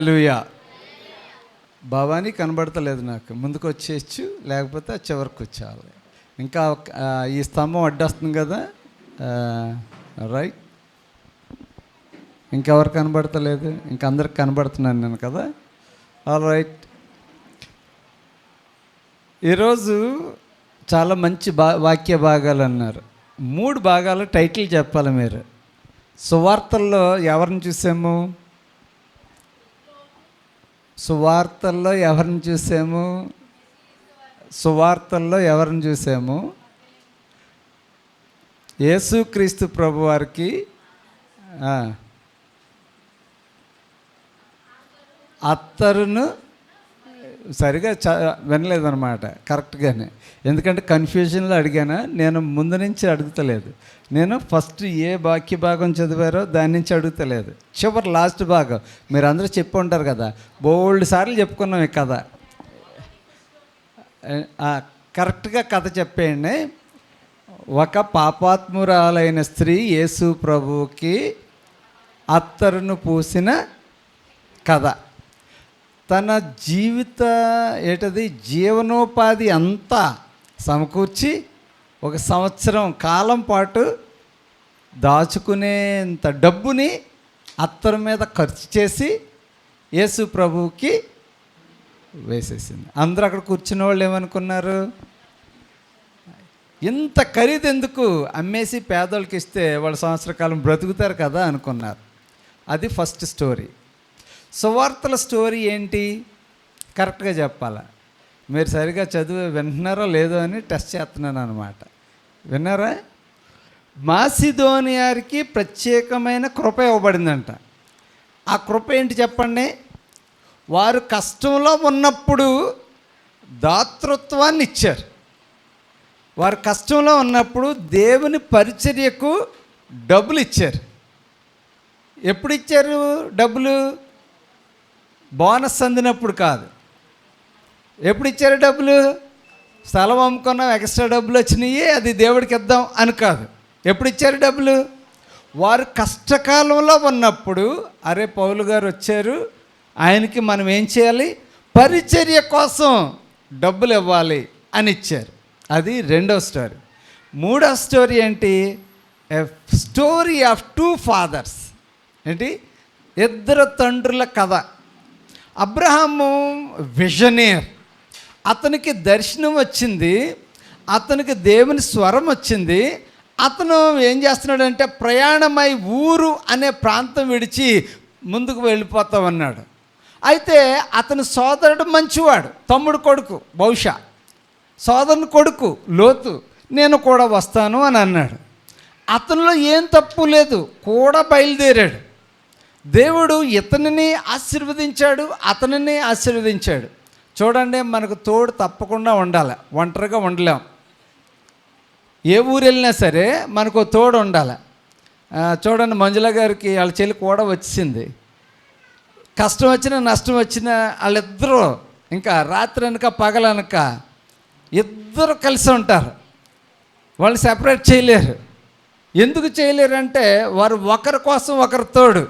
హల్లెలూయా. భవానీ కనబడతలేదు నాకు. ముందుకు వచ్చేయచ్చు, లేకపోతే చివరికి వచ్చేయాలి. ఇంకా ఈ స్తంభం అడ్డొస్తుంది కదా, రైట్. ఇంకెవరు కనబడతలేదు? ఇంకందరికి కనబడుతున్నాను నేను కదా. All right. ఈరోజు చాలా మంచి వాక్య భాగాలు అన్నారు. 3 భాగాలు టైటిల్ చెప్పాలి మీరు. సువార్తల్లో ఎవరిని చూసాము? సువార్తల్లో ఎవరిని చూసాము? యేసుక్రీస్తు ప్రభు వారికి అత్తరును సరిగా వినలేదన్నమాట కరెక్ట్గానే. ఎందుకంటే కన్ఫ్యూజన్లో అడిగాను. నేను ముందు నుంచి అడుగుతలేదు. నేను ఫస్ట్ ఏ వాక్య భాగం చదివారో దాని నుంచి అడుగుతలేదు. చివరి లాస్ట్ భాగం మీరు అందరూ చెప్పి ఉంటారు కదా, బోల్డ్ సార్లు చెప్పుకున్నాం ఈ కథ. కరెక్ట్గా కథ చెప్పేయండి. ఒక పాపాత్మురాలైన స్త్రీ యేసు ప్రభువుకి అత్తరును పూసిన కథ. తన జీవనోపాధి అంతా సమకూర్చి 1 సంవత్సరం కాలం పాటు దాచుకునేంత డబ్బుని అత్తరు మీద ఖర్చు చేసి యేసు ప్రభువుకి వేసేసింది. అందరూ అక్కడ కూర్చున్న వాళ్ళు ఏమనుకున్నారు? ఇంత ఖరీదు ఎందుకు, అమ్మేసి పేదోళ్ళకి ఇస్తే వాళ్ళ సంవత్సర కాలం బ్రతుకుతారు కదా అనుకున్నారు. అది ఫస్ట్ స్టోరీ. సువార్తల స్టోరీ ఏంటి? కరెక్ట్గా చెప్పాలా? మీరు సరిగా చదివి వింటున్నారో లేదో అని టెస్ట్ చేస్తున్నాను అనమాట. విన్నారా? మాసిదోనియాకి ప్రత్యేకమైన కృప ఇవ్వబడిందంట. ఆ కృప ఏంటి చెప్పండి? వారు కష్టంలో ఉన్నప్పుడు దాతృత్వాన్ని ఇచ్చారు. వారు కష్టంలో ఉన్నప్పుడు దేవుని పరిచర్యకు డబ్బులు ఇచ్చారు. ఎప్పుడు ఇచ్చారు డబ్బులు? బోనస్ అందినప్పుడు కాదు. ఎప్పుడు ఇచ్చారు డబ్బులు? స్థలం అమ్ముకున్నాం, ఎక్స్ట్రా డబ్బులు వచ్చినాయి, అది దేవుడికి ఇద్దాం అని కాదు. ఎప్పుడు ఇచ్చారు డబ్బులు? వారు కష్టకాలంలో ఉన్నప్పుడు, అరే పౌలు గారు వచ్చారు, ఆయనకి మనం ఏం చేయాలి? పరిచర్య కోసం డబ్బులు ఇవ్వాలి అని ఇచ్చారు. అది 2వ స్టోరీ. 3వ స్టోరీ ఏంటి? A story of 2 fathers. ఏంటి? 2 తండ్రుల కథ. అబ్రహాము విజనీర్. అతనికి దర్శనం వచ్చింది, అతనికి దేవుని స్వరం వచ్చింది. అతను ఏం చేస్తున్నాడంటే ప్రయాణమై ఊరు అనే ప్రాంతం విడిచి ముందుకు వెళ్ళిపోతామన్నాడు. అయితే అతని సోదరుడు మంచివాడు, తమ్ముడు కొడుకు, బహుశా సోదరుని కొడుకు లోతు, నేను కూడా వస్తాను అని అన్నాడు. అతనిలో ఏం తప్పు లేదు, కూడా బయలుదేరాడు. దేవుడు ఇతనిని ఆశీర్వదించాడు, అతనిని ఆశీర్వదించాడు. చూడండి, మనకు తోడు తప్పకుండా ఉండాలి. ఒంటరిగా ఉండలేం. ఏ ఊరు వెళ్ళినా సరే మనకు తోడు ఉండాలి. చూడండి, మంజుల గారికి వాళ్ళ చెల్లి కూడా వచ్చింది. కష్టం వచ్చినా నష్టం వచ్చినా వాళ్ళిద్దరూ ఇంకా రాత్రి అనక పగలనక ఇద్దరు కలిసి ఉంటారు. వాళ్ళు సెపరేట్ చేయలేరు. ఎందుకు చేయలేరు అంటే వారు ఒకరి కోసం ఒకరు తోడు.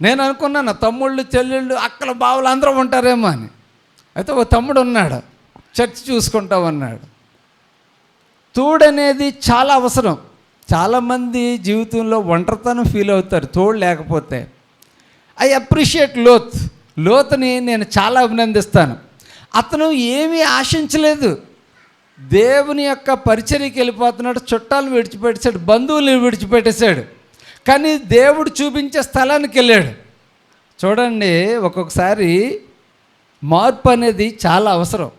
నేను అనుకున్నాను తమ్ముళ్ళు చెల్లెళ్ళు అక్కల బావులు అందరూ ఉంటారేమో అని. అయితే ఓ తమ్ముడు ఉన్నాడు, చర్చ్ చూసుకుంటామన్నాడు. తోడు అనేది చాలా అవసరం. చాలామంది జీవితంలో ఒంటరితనం ఫీల్ అవుతారు తోడు లేకపోతే. ఐ అప్రిషియేట్ లోతుని నేను చాలా అభినందిస్తాను. అతను ఏమీ ఆశించలేదు. దేవుని యొక్క పరిచర్యకి వెళ్ళిపోతున్నాడు, చుట్టాలు విడిచిపెట్టేశాడు, బంధువులు విడిచిపెట్టేశాడు. కానీ దేవుడు చూపించే స్థలానికి వెళ్ళాడు. చూడండి, ఒక్కొక్కసారి మార్పు అనేది చాలా అవసరం.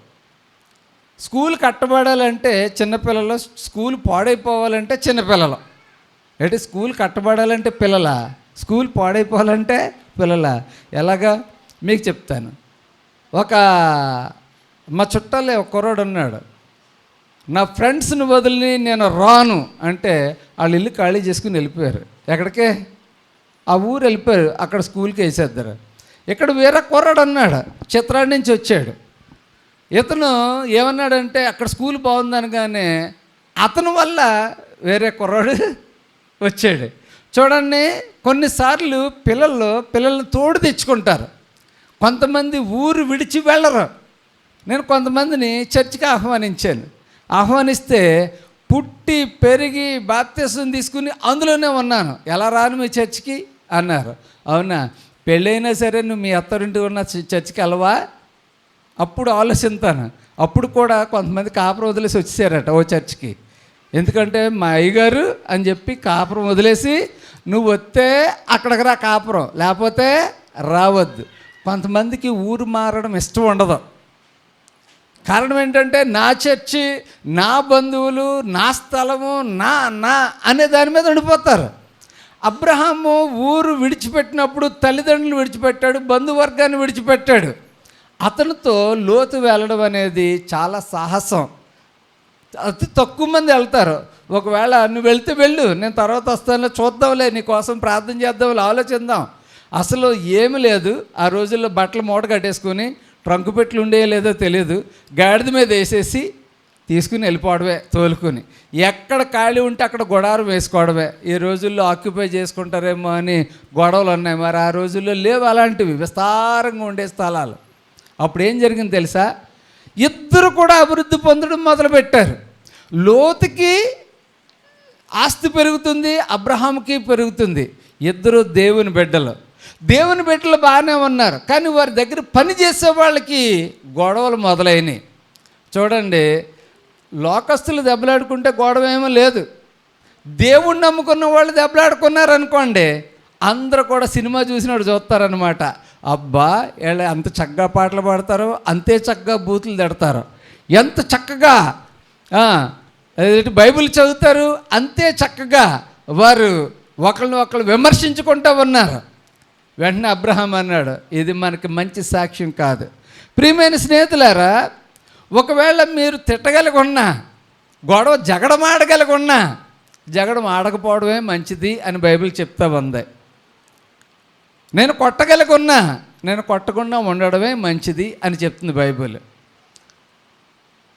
స్కూల్ కట్టబడాలంటే చిన్నపిల్లలు, స్కూల్ పాడైపోవాలంటే చిన్నపిల్లలు. అంటే స్కూల్ కట్టబడాలంటే పిల్లల, స్కూల్ పాడైపోవాలంటే పిల్లల. ఎలాగా మీకు చెప్తాను. మా చుట్టాలే ఒక కుర్రాడు ఉన్నాడు. నా ఫ్రెండ్స్ని వదిలి నేను రాను అంటే వాళ్ళు ఇల్లు ఖాళీ చేసుకుని వెళ్ళిపోయారు. ఎక్కడికే? ఆ ఊరు వెళ్ళిపోయారు. అక్కడ స్కూల్కి వేసేద్దరు. ఇక్కడ వేరే కుర్రాడు అన్నాడు, చిత్రాడి నుంచి వచ్చాడు. ఇతను ఏమన్నాడంటే అక్కడ స్కూల్ బాగుందనగానే అతని వల్ల వేరే కుర్రాడు వచ్చాడు. చూడండి, కొన్నిసార్లు పిల్లల్ని తోడు తెచ్చుకుంటారు. కొంతమంది ఊరు విడిచి వెళ్ళరు. నేను కొంతమందిని చర్చికి ఆహ్వానిస్తే పుట్టి పెరిగి బాప్తిసం తీసుకుని అందులోనే ఉన్నాను. ఎలా రాను మీ చర్చికి అన్నారు. అవునా, పెళ్ళైనా సరే నువ్వు మీ అత్తరింటి ఉన్న చర్చికి వెళ్ళవా? అప్పుడు ఆలోచిస్తాను. అప్పుడు కూడా కొంతమంది కాపురం వదిలేసి వచ్చేసారట ఓ చర్చికి. ఎందుకంటే మా అయ్యగారు అని చెప్పి కాపురం వదిలేసి నువ్వు వస్తే అక్కడికి రా కాపురం, లేకపోతే రావద్దు. కొంతమందికి ఊరు మారడం ఇష్టం ఉండదు. కారణం ఏంటంటే నా చర్చి, నా బంధువులు, నా స్థలము, నా నా అనే దాని మీద ఉండిపోతారు. అబ్రహాము ఊరు విడిచిపెట్టినప్పుడు తల్లిదండ్రులు విడిచిపెట్టాడు, బంధువర్గాన్ని విడిచిపెట్టాడు. అతనితో లోతు వెళ్ళడం అనేది చాలా సాహసం. అతి తక్కువ మంది వెళ్తారు. ఒకవేళ నువ్వు వెళ్తే వెళ్ళు, నేను తర్వాత వస్తాను, చూద్దాంలే, నీ కోసం ప్రార్థన చేద్దాంలే, ఆలోచిద్దాం. అసలు ఏమి లేదు. ఆ రోజుల్లో బట్టలు మూట కట్టేసుకొని, ట్రంకు పెట్లు ఉండేయో లేదో తెలియదు, గాడిద మీద వేసేసి తీసుకుని వెళ్ళిపోవడమే తోలుకొని. ఎక్కడ ఖాళీ ఉంటే అక్కడ గుడారం వేసుకోవడమే. ఈ రోజుల్లో ఆక్యుపై చేసుకుంటారేమో అని గొడవలు ఉన్నాయి. మరి ఆ రోజుల్లో లేవు అలాంటివి, విస్తారంగా ఉండే స్థలాలు. అప్పుడు ఏం జరిగింది తెలుసా? ఇద్దరు కూడా అభివృద్ధి పొందడం మొదలుపెట్టారు. లోతుకి ఆస్తి పెరుగుతుంది, అబ్రహాంకి పెరుగుతుంది. ఇద్దరు దేవుని బిడ్డలు బాగానే ఉన్నారు. కానీ వారి దగ్గర పని చేసే వాళ్ళకి గొడవలు మొదలైనవి. చూడండి, లోకస్తులు దెబ్బలాడుకుంటే గొడవ ఏమీ లేదు. దేవుణ్ణి నమ్ముకున్న వాళ్ళు దెబ్బలాడుకున్నారనుకోండి, అందరూ కూడా సినిమా చూసినట్టు చూస్తారనమాట. అబ్బా, వీళ్ళు అంత చక్కగా పాటలు పాడతారో, అంతే చక్కగా బూతులు తిడతారు. ఎంత చక్కగా బైబిల్ చదువుతారు, అంతే చక్కగా వారు ఒకరిని ఒకరు విమర్శించుకుంటూ ఉన్నారు. వెంటనే అబ్రహాం అన్నాడు, ఇది మనకి మంచి సాక్ష్యం కాదు. ప్రియమైన స్నేహితులారా, ఒకవేళ మీరు తిట్టగలిగి ఉన్నా, జగడం ఆడకపోవడమే మంచిది అని బైబిల్ చెప్తా ఉంది. నేను కొట్టగలిగి ఉన్నా, నేను కొట్టకుండా ఉండడమే మంచిది అని చెప్తుంది బైబిల్.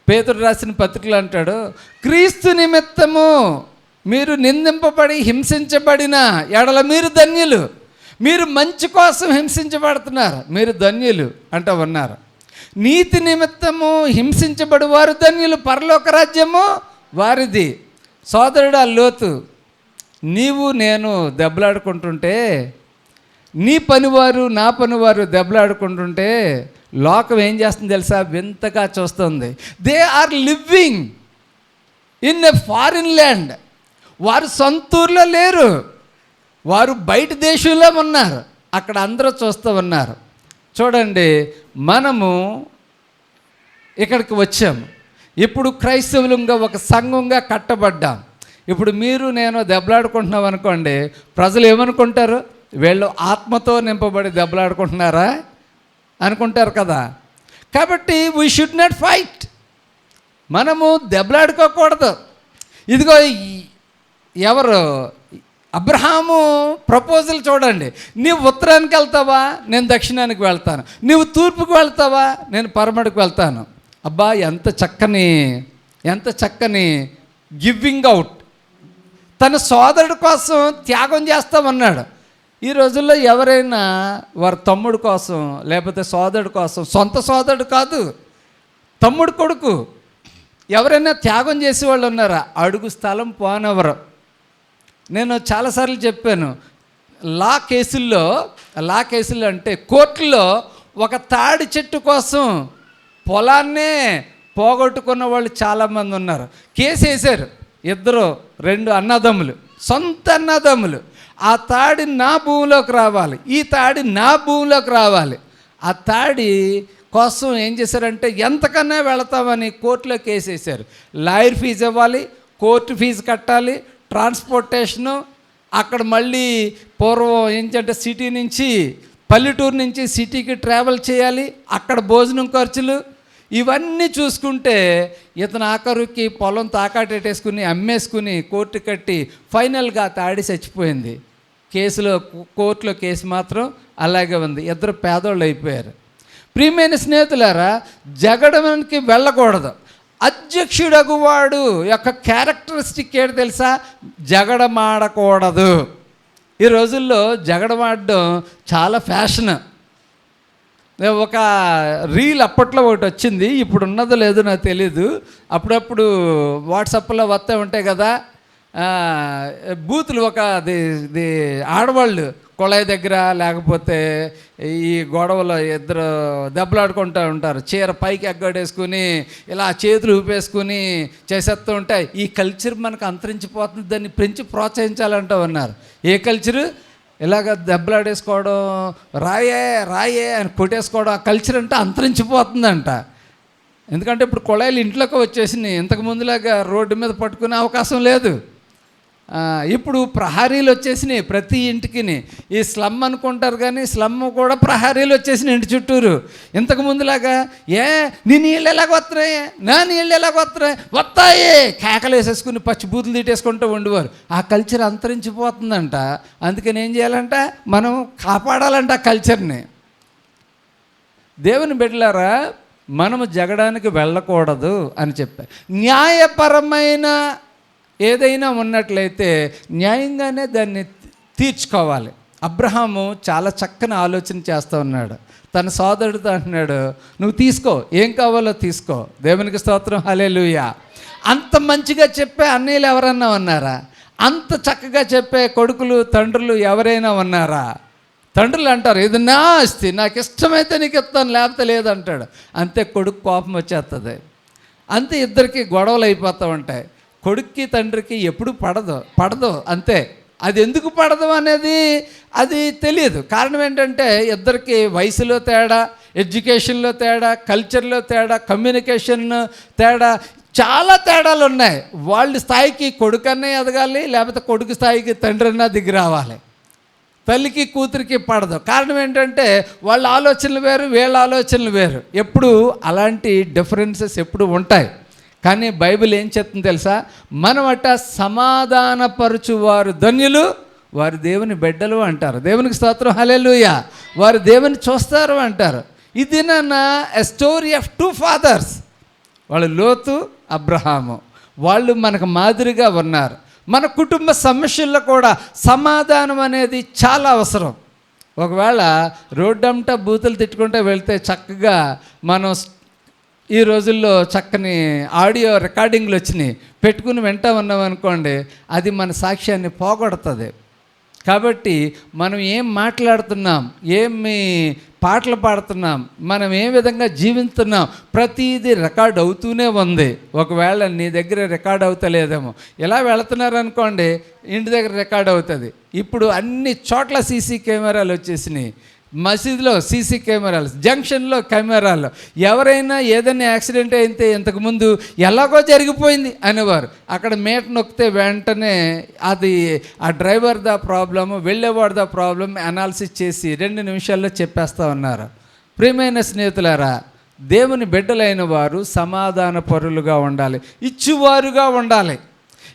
పేతురు రాసిన పత్రికలు అంటాడు, క్రీస్తు నిమిత్తము మీరు నిందింపబడి హింసించబడిన ఎడల మీరు ధన్యులు. మీరు మంచి కోసం హింసించబడుతున్నారు, మీరు ధన్యులు అంటూ ఉన్నారు. నీతి నిమిత్తము హింసించబడి వారు ధన్యులు, పరలోక రాజ్యము వారిది. సోదరుడు లోతు, నీవు నేను దెబ్బలాడుకుంటుంటే, నీ పనివారు నా పనివారు దెబ్బలాడుకుంటుంటే లోకం ఏం చేస్తుంది తెలుసా? వింతగా చూస్తుంది. They are living in a foreign land. వారు సొంతూరులో లేరు, వారు బయట దేశంలో ఉన్నారు. అక్కడ అందరూ చూస్తూ ఉన్నారు. చూడండి, మనము ఇక్కడికి వచ్చాము. ఇప్పుడు క్రైస్తవులంగా ఒక సంఘంగా కట్టబడ్డాం. ఇప్పుడు మీరు నేను దెబ్బలాడుకుంటున్నాం అనుకోండి, ప్రజలు ఏమనుకుంటారు? వీళ్ళు ఆత్మతో నింపబడి దెబ్బలాడుకుంటున్నారా అనుకుంటారు కదా. కాబట్టి వీ షుడ్ నాట్ ఫైట్. మనము దెబ్బలాడుకోకూడదు. ఇదిగో ఎవరు అబ్రహాము ప్రపోజల్ చూడండి. నీవు ఉత్తరానికి వెళ్తావా, నేను దక్షిణానికి వెళ్తాను. నీవు తూర్పుకు వెళ్తావా, నేను పరమడికి వెళ్తాను. అబ్బా, ఎంత చక్కని గివింగ్ అవుట్. తన సోదరుడి కోసం త్యాగం చేస్తామన్నాడు. ఈ రోజుల్లో ఎవరైనా వారి తమ్ముడు కోసం, లేకపోతే సోదరుడు కోసం, సొంత సోదరుడు కాదు, తమ్ముడు కొడుకు, ఎవరైనా త్యాగం చేసేవాళ్ళు ఉన్నారా? అడుగు స్థలం పోనెవరు. నేను చాలాసార్లు చెప్పాను, లా కేసుల్లో అంటే కోర్టులో ఒక తాడి చెట్టు కోసం పొలాన్నే పోగొట్టుకున్న వాళ్ళు చాలామంది ఉన్నారు. కేసు వేశారు. రెండు అన్నదమ్ములు, సొంత అన్నదమ్ములు. ఆ తాడి నా భూమిలోకి రావాలి, ఈ తాడి నా భూమిలోకి రావాలి. ఆ తాడి కోసం ఏం చేశారంటే ఎంతకన్నా వెళతామని కోర్టులో కేసు వేశారు. లాయర్ ఫీజు ఇవ్వాలి, కోర్టు ఫీజు కట్టాలి, ట్రాన్స్పోర్టేషను, అక్కడ మళ్ళీ పూర్వం ఏంటంటే సిటీ నుంచి పల్లెటూరు నుంచి సిటీకి ట్రావెల్ చేయాలి, అక్కడ భోజనం ఖర్చులు, ఇవన్నీ చూసుకుంటే ఇతను ఆఖరికి పొలం తాకాటేసుకుని అమ్మేసుకుని కోర్టు కట్టి ఫైనల్గా తాడి చచ్చిపోయింది. కోర్టులో కేసు మాత్రం అలాగే ఉంది. ఇద్దరు పేదోళ్ళు అయిపోయారు. ప్రియమైన స్నేహితులారా, జగడానికి వెళ్ళకూడదు. అధ్యక్షుడగువాడు యొక్క క్యారెక్టరిస్టిక్ ఏంటి తెలుసా? జగడమాడకూడదు. ఈ రోజుల్లో జగడమాడడం చాలా ఫ్యాషన్. ఒక రీల్ అప్పట్లో ఒకటి వచ్చింది, ఇప్పుడు ఉన్నదో లేదో నాకు తెలీదు. అప్పుడప్పుడు వాట్సాప్లో వస్తూ ఉంటాయి కదా బూతులు. ఇది ఆడవాళ్ళు కొళాయి దగ్గర లేకపోతే ఈ గొడవలో ఇద్దరు దెబ్బలాడుకుంటూ ఉంటారు, చీర పైకి ఎగ్గడేసుకుని ఇలా చేతులు ఊపేసుకుని చేసేస్తూ ఉంటాయి. ఈ కల్చర్ మనకు అంతరించిపోతుంది, దాన్ని పెంచి ప్రోత్సహించాలంటూ ఉన్నారు. ఏ కల్చరు? ఇలాగ దెబ్బలాడేసుకోవడం, రాయే అని కొట్టేసుకోవడం. ఆ కల్చర్ అంటే అంతరించిపోతుందంట. ఎందుకంటే ఇప్పుడు కొళాయిలు ఇంట్లోకి వచ్చేసినాయి. ఇంతకు ముందులాగా రోడ్డు మీద పట్టుకునే అవకాశం లేదు. ఇప్పుడు ప్రహారీలు వచ్చేసినాయి ప్రతి ఇంటికి. ఈ స్లమ్ అనుకుంటారు కానీ స్లమ్ కూడా ప్రహారీలు వచ్చేసినాయి ఇంటి చుట్టూరు. ఇంతకు ముందులాగా నీ నీళ్ళు ఎలాగ వస్తున్నాయి, నా నీళ్ళు ఎలాగ వస్తాయి కేకలు వేసేసుకుని పచ్చి బూతులు తీటేసుకుంటూ ఉండేవారు. ఆ కల్చర్ అంతరించిపోతుందంట. అందుకని ఏం చేయాలంట, మనం కాపాడాలంట ఆ కల్చర్ని. దేవుని బిడ్డలారా, మనము జగడానికి వెళ్ళకూడదు అని చెప్పారు. న్యాయపరమైన ఏదైనా ఉన్నట్లయితే న్యాయంగానే దాన్ని తీర్చుకోవాలి. అబ్రహాము చాలా చక్కని ఆలోచన చేస్తూ ఉన్నాడు. తన సోదరుడితో అంటున్నాడు, నువ్వు తీసుకో, ఏం కావాలో తీసుకో. దేవునికి స్తోత్రం, హల్లెలూయా. అంత మంచిగా చెప్పే అన్నయ్యలు ఎవరన్నా ఉన్నారా? అంత చక్కగా చెప్పే కొడుకులు తండ్రులు ఎవరైనా ఉన్నారా? తండ్రులు అంటారు, ఇది నా ఆస్తి, నాకు ఇష్టమైతే నీకు ఇస్తాను, లేకపోతే లేదంటాడు. అంతే, కొడుకు కోపం వచ్చేస్తుంది. అంతే, ఇద్దరికి గొడవలు అయిపోతూ ఉంటాయి. కొడుక్కి తండ్రికి ఎప్పుడు పడదు అంతే. అది ఎందుకు పడదు అనేది అది తెలియదు. కారణం ఏంటంటే ఇద్దరికి వయసులో తేడా, ఎడ్యుకేషన్లో తేడా, కల్చర్లో తేడా, కమ్యూనికేషన్ తేడా, చాలా తేడాలు ఉన్నాయి. వాళ్ళ స్థాయికి కొడుకన్నా ఎదగాలి, లేకపోతే కొడుకు స్థాయికి తండ్రి అన్నా దిగి రావాలి. తల్లికి కూతురికి పడదు. కారణం ఏంటంటే వాళ్ళ ఆలోచనలు వేరు, వీళ్ళ ఆలోచనలు వేరు. ఎప్పుడు అలాంటి డిఫరెన్సెస్ ఎప్పుడు ఉంటాయి. కానీ బైబిల్ ఏం చెప్తుంది తెలుసా? మనమట సమాధానపరచువారు ధన్యులు, వారు దేవుని బిడ్డలు అంటారు. దేవునికి స్తోత్రం, హల్లెలూయా. వారు దేవుని చూస్తారు అంటారు. ఇది ఎ స్టోరీ ఆఫ్ 2 fathers. వాళ్ళు లోతు, అబ్రహాము. వాళ్ళు మనకు మాదిరిగా ఉన్నారు. మన కుటుంబ సమస్యల్లో కూడా సమాధానం అనేది చాలా అవసరం. ఒకవేళ రోడ్డంతా బూతులు తిట్టుకుంటూ వెళ్తే చక్కగా మనం ఈ రోజుల్లో చక్కని ఆడియో రికార్డింగ్లు వచ్చినాయి, పెట్టుకుని వింటా ఉన్నాం అనుకోండి, అది మన సాక్ష్యాన్ని పోగొడుతుంది. కాబట్టి మనం ఏం మాట్లాడుతున్నాం, ఏమి పాటలు పాడుతున్నాం, మనం ఏ విధంగా జీవిస్తున్నాం, ప్రతిదీ రికార్డ్ అవుతూనే ఉంది. ఒకవేళ నీ దగ్గర రికార్డ్ అవుతలేదేమో, ఇలా వెళుతున్నారనుకోండి, ఇంటి దగ్గర రికార్డ్ అవుతుంది. ఇప్పుడు అన్ని చోట్ల సీసీ కెమెరాలు వచ్చేసినాయి. మసీదులో సీసీ కెమెరాలు, జంక్షన్లో కెమెరాలు. ఎవరైనా ఏదైనా యాక్సిడెంట్ అయితే ఇంతకుముందు ఎలాగో జరిగిపోయింది అనేవారు. అక్కడ మీట నొక్కితే వెంటనే అది ఆ డ్రైవర్దా ప్రాబ్లము, వెళ్ళేవాడిదా ప్రాబ్లం అనాలిసిస్ చేసి 2 నిమిషాల్లో చెప్పేస్తూ ఉన్నారు. ప్రియమైన స్నేహితులారా, దేవుని బిడ్డలైన వారు సమాధాన పరులుగా ఉండాలి, ఇచ్చువారుగా ఉండాలి.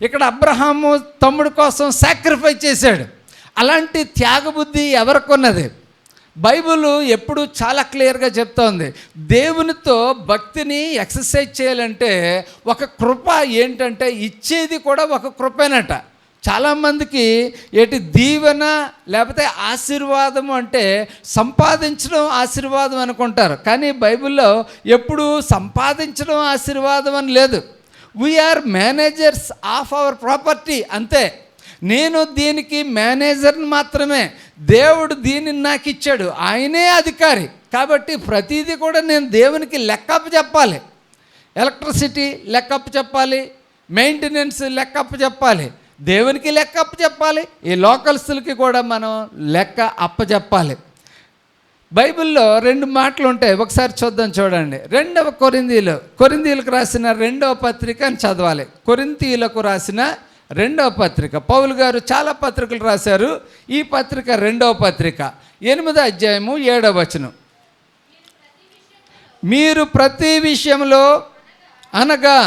ఇక్కడ అబ్రహాము తమ్ముడు కోసం సాక్రిఫైస్ చేశాడు. అలాంటి త్యాగబుద్ధి ఎవరికొన్నది? బైబిల్ ఎప్పుడు చాలా క్లియర్గా చెప్తోంది. దేవునితో భక్తిని ఎక్సర్సైజ్ చేయాలంటే ఒక కృప ఏంటంటే ఇచ్చేది కూడా ఒక కృపేనట. చాలామందికి దీవెన లేకపోతే ఆశీర్వాదం అంటే సంపాదించడం ఆశీర్వాదం అనుకుంటారు. కానీ బైబిల్లో ఎప్పుడు సంపాదించడం ఆశీర్వాదం అని లేదు. We are managers of our property, అంతే. నేను దీనికి మేనేజర్ని మాత్రమే. దేవుడు దీనిని నాకు ఇచ్చాడు, ఆయనే అధికారి. కాబట్టి ప్రతిదీ కూడా నేను దేవునికి లెక్కప్ప చెప్పాలి. ఎలక్ట్రిసిటీ లెక్కప్ప చెప్పాలి, మెయింటెనెన్స్ లెక్కప్ప చెప్పాలి, దేవునికి లెక్కప్ప చెప్పాలి, ఈ లోకల్స్కి కూడా మనం లెక్క అప్పచెప్పాలి. బైబిల్లో 2 మాటలు ఉంటాయి, ఒకసారి చూద్దాం. చూడండి, 2వ కొరింథీయులకు రాసిన 2వ పత్రిక అని చదవాలి. కొరింథీయులకు రాసిన 2వ పత్రిక. పౌలు గారు చాలా పత్రికలు రాశారు. ఈ పత్రిక 2వ పత్రిక, 8వ అధ్యాయము 7వ వచనం. మీరు ప్రతి విషయంలో అనగా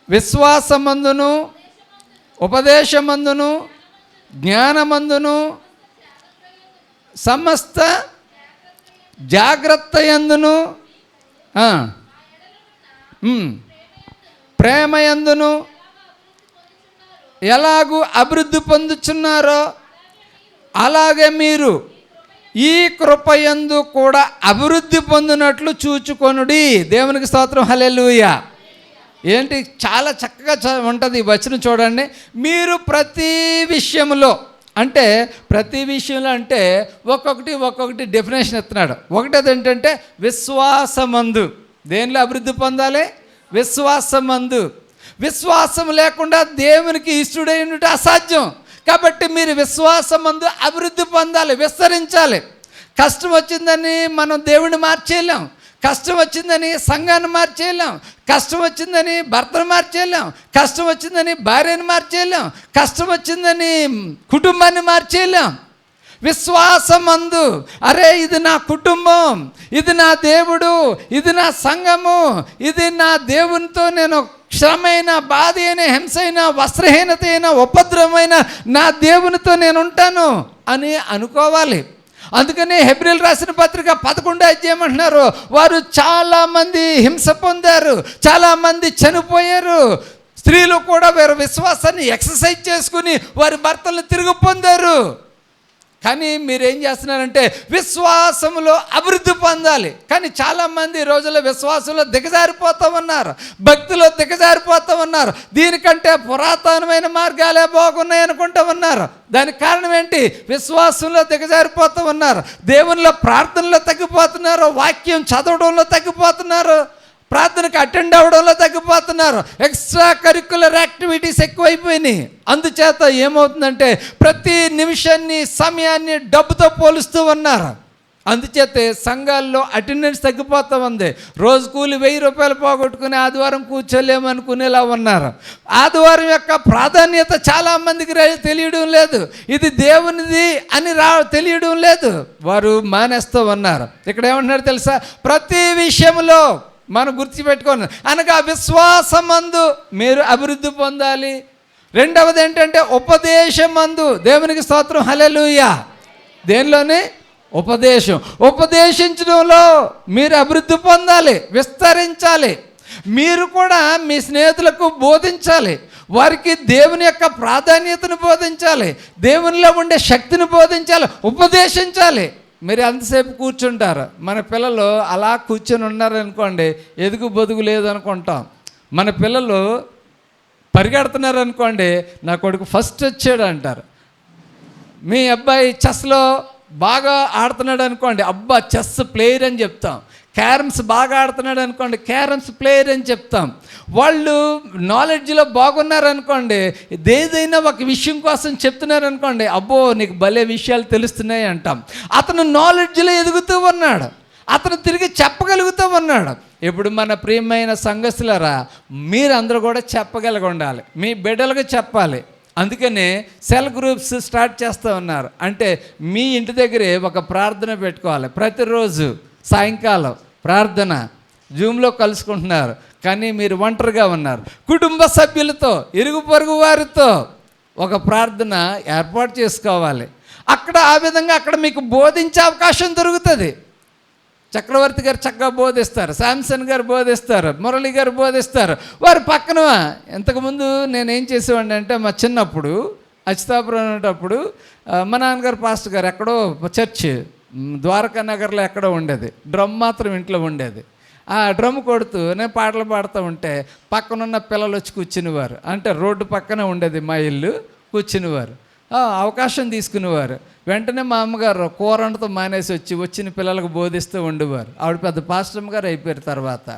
విశ్వాసమందును, ఉపదేశమందును, జ్ఞానమందును, సమస్త జాగ్రత్త యందును, ప్రేమయందును ఎలాగూ అభివృద్ధి పొందుచున్నారో అలాగే మీరు ఈ కృపయందు కూడా అభివృద్ధి పొందినట్లు చూచుకొనుడి. దేవునికి స్తోత్రం, హల్లెలూయా. ఏంటి చాలా చక్కగా ఉంటుంది ఈ వచనం చూడండి. మీరు ప్రతి విషయంలో, అంటే ప్రతి విషయంలో అంటే ఒక్కొక్కటి డెఫినేషన్ ఇస్తున్నాడు. ఒకటేది ఏంటంటే విశ్వాసమందు. దేనిలో అభివృద్ధి పొందాలి? విశ్వాసమందు. విశ్వాసం లేకుండా దేవునికి ఇష్టడైనట్టు అసాధ్యం. కాబట్టి మీరు విశ్వాసమందు అభివృద్ధి పొందాలి, విస్తరించాలి. కష్టం వచ్చిందని మనం దేవుడిని మార్చేయలేం, కష్టం వచ్చిందని సంఘాన్ని మార్చేయలేం, కష్టం వచ్చిందని భర్తను మార్చేయలేం, కష్టం వచ్చిందని భార్యను మార్చేయలేం, కష్టం వచ్చిందని కుటుంబాన్ని మార్చేయలేం. విశ్వాసమందు, అరే ఇది నా కుటుంబం, ఇది నా దేవుడు, ఇది నా సంఘము, ఇది నా దేవునితో నేను శ్రమైన, బాధ అయిన, హింస అయిన, వస్త్రహీనత అయిన, ఉపద్రవమైన నా దేవునితో నేను ఉంటాను అని అనుకోవాలి. అందుకని హెబ్రీయులకు రాసిన పత్రిక 11వ అధ్యాయం అంటున్నారు, వారు చాలామంది హింస పొందారు, చాలామంది చనిపోయారు. స్త్రీలు కూడా వారి విశ్వాసాన్ని ఎక్సర్సైజ్ చేసుకుని వారి భర్తలను తిరిగి పొందారు. కానీ మీరేం చేస్తున్నారంటే విశ్వాసంలో అభివృద్ధి పొందాలి. కానీ చాలామంది ఈ రోజుల్లో విశ్వాసంలో దిగజారిపోతూ ఉన్నారు, భక్తిలో దిగజారిపోతూ ఉన్నారు. దీనికంటే పురాతనమైన మార్గాలే బాగున్నాయి అనుకుంటూ ఉన్నారు. దానికి కారణం ఏంటి? విశ్వాసంలో దిగజారిపోతూ ఉన్నారు, దేవునిలో ప్రార్థనలో తగ్గిపోతున్నారు, వాక్యం చదవడంలో తగ్గిపోతున్నారు, ప్రార్థనకు అటెండ్ అవ్వడంలో తగ్గిపోతున్నారు, ఎక్స్ట్రా కరిక్యులర్ యాక్టివిటీస్ ఎక్కువైపోయినాయి. అందుచేత ఏమవుతుందంటే ప్రతి నిమిషాన్ని, సమయాన్ని డబ్బుతో పోలుస్తూ ఉన్నారు. అందుచేత సంఘాల్లో అటెండెన్స్ తగ్గిపోతూ ఉంది. రోజు కూలి 1000 రూపాయలు పోగొట్టుకుని ఆదివారం కూర్చోలేమనుకునేలా ఉన్నారు. ఆదివారం యొక్క ప్రాధాన్యత చాలామందికి తెలియడం లేదు, ఇది దేవునిది అని తెలియడం లేదు, వారు మానేస్తూ ఉన్నారు. ఇక్కడ ఏమంటున్నారు తెలుసా? ప్రతి విషయంలో మనం గుర్తుపెట్టుకోండి, అనగా విశ్వాసమందు మీరు అభివృద్ధి పొందాలి. రెండవది ఏంటంటే ఉపదేశమందు. దేవునికి స్తోత్రం, హల్లెలూయా. దేనిలోనే? ఉపదేశం. ఉపదేశించడంలో మీరు అభివృద్ధి పొందాలి, విస్తరించాలి. మీరు కూడా మీ స్నేహితులకు బోధించాలి, వారికి దేవుని యొక్క ప్రాధాన్యతను బోధించాలి, దేవునిలో ఉండే శక్తిని బోధించాలి, ఉపదేశించాలి. మీరు ఎంతసేపు కూర్చుంటారు? మన పిల్లలు అలా కూర్చొని ఉన్నారనుకోండి, ఎదుగు బొదుగు లేదనుకుంటాం. మన పిల్లలు పరిగెడుతున్నారు అనుకోండి, నా కొడుకు ఫస్ట్ వచ్చాడు అంటారు. మీ అబ్బాయి చెస్లో బాగా ఆడుతున్నాడు అనుకోండి, అబ్బా చెస్ ప్లేయర్ అని చెప్తాం. క్యారమ్స్ బాగా ఆడుతున్నాడు అనుకోండి, క్యారమ్స్ ప్లేయర్ అని చెప్తాం. వాళ్ళు నాలెడ్జ్లో బాగున్నారనుకోండి, ఏదైనా ఒక విషయం కోసం చెప్తున్నారనుకోండి, అబ్బో నీకు భలే విషయాలు తెలుస్తున్నాయి అంటాం. అతను నాలెడ్జ్లో ఎదుగుతూ ఉన్నాడు, అతను తిరిగి చెప్పగలుగుతూ ఉన్నాడు. ఇప్పుడు మన ప్రియమైన సంఘస్థులారా, మీరందరూ కూడా చెప్పగలిగి ఉండాలి, మీ బిడ్డలకు చెప్పాలి. అందుకనే సెల్ గ్రూప్స్ స్టార్ట్ చేస్తూ ఉన్నారు. అంటే మీ ఇంటి దగ్గరే ఒక ప్రార్థన పెట్టుకోవాలి. ప్రతిరోజు సాయంకాలం ప్రార్థన జూమ్లో కలుసుకుంటున్నారు, కానీ మీరు ఒంటరిగా ఉన్నారు. కుటుంబ సభ్యులతో, ఇరుగు పొరుగు వారితో ఒక ప్రార్థన ఏర్పాటు చేసుకోవాలి. అక్కడ ఆ విధంగా అక్కడ మీకు బోధించే అవకాశం దొరుకుతుంది. చక్రవర్తి గారు చక్కగా బోధిస్తారు, శాంసన్ గారు బోధిస్తారు, మురళి గారు బోధిస్తారు. వారి పక్కన ఇంతకుముందు నేనేం చేసేవాడిని అంటే, మా చిన్నప్పుడు అచ్యుతాపురం అనేటప్పుడు మా నాన్నగారు పాస్టర్ గారు ఎక్కడో చర్చ్ ద్వారకా నగర్లో ఎక్కడో ఉండేది, డ్రమ్ మాత్రం ఇంట్లో ఉండేది. ఆ డ్రమ్ కొడుతూ నేను పాటలు పాడుతూ ఉంటే పక్కనున్న పిల్లలు వచ్చి కూర్చునేవారు. అంటే రోడ్డు పక్కనే ఉండేది మా ఇల్లు, కూర్చునేవారు, అవకాశం తీసుకునేవారు. వెంటనే మా అమ్మగారు కూరంటతో మానేసి వచ్చిన పిల్లలకు బోధిస్తూ ఉండేవారు. ఆవిడ పెద్ద పాస్టర్ గారు అయిపోయారు. తర్వాత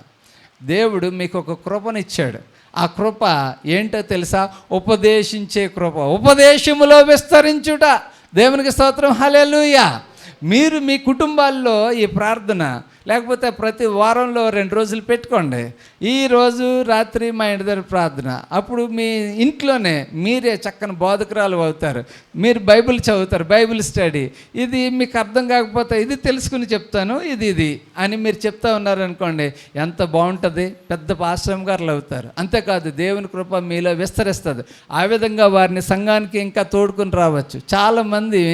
దేవుడు మీకు ఒక కృపనిచ్చాడు. ఆ కృప ఏంటో తెలుసా? ఉపదేశించే కృప, ఉపదేశములో విస్తరించుట. దేవునికి స్తోత్రం, హల్లెలూయా. మీరు మీ కుటుంబాల్లో ఈ ప్రార్థన లేకపోతే ప్రతి వారంలో 2 రోజులు పెట్టుకోండి. ఈరోజు రాత్రి మా ఇంటి దగ్గర ప్రార్థన. అప్పుడు మీ ఇంట్లోనే మీరే చక్కని బోధకురాలు అవుతారు, మీరు బైబిల్ చదువుతారు, బైబిల్ స్టడీ. ఇది మీకు అర్థం కాకపోతే ఇది తెలుసుకుని చెప్తాను, ఇది అని మీరు చెప్తా ఉన్నారనుకోండి, ఎంత బాగుంటుంది, పెద్ద పాశ్రమ గారులు అవుతారు. అంతేకాదు దేవుని కృప మీలో విస్తరిస్తుంది. ఆ విధంగా వారిని సంఘానికి ఇంకా తోడుకుని రావచ్చు. చాలామంది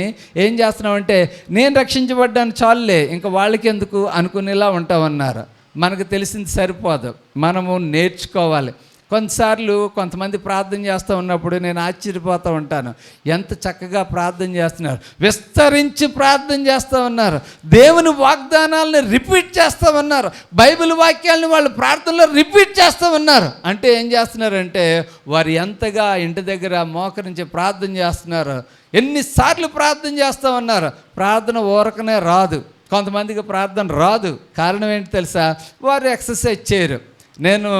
ఏం చేస్తున్నామంటే, నేను రక్షించబడ్డాను చాలులే, ఇంకా వాళ్ళకి ఎందుకు అనుకునేలా ఉంటామన్నారు. మనకు తెలిసింది సరిపోదు, మనము నేర్చుకోవాలి. కొన్నిసార్లు కొంతమంది ప్రార్థన చేస్తూ ఉన్నప్పుడు నేను ఆశ్చర్యపోతూ ఉంటాను. ఎంత చక్కగా ప్రార్థన చేస్తున్నారు, విస్తరించి ప్రార్థన చేస్తూ ఉన్నారు, దేవుని వాగ్దానాలను రిపీట్ చేస్తూ ఉన్నారు, బైబిల్ వాక్యాలను వాళ్ళు ప్రార్థనలో రిపీట్ చేస్తూ ఉన్నారు. అంటే ఏం చేస్తున్నారంటే వారు ఎంతగా ఇంటి దగ్గర మోకరించి ప్రార్థన చేస్తున్నారు, ఎన్నిసార్లు ప్రార్థన చేస్తూ ఉన్నారు. ప్రార్థన ఊరకనే రాదు. కొంతమందికి ప్రార్థన రాదు. కారణం ఏంటి తెలుసా? వారు ఎక్సర్సైజ్ చేయరు. నేను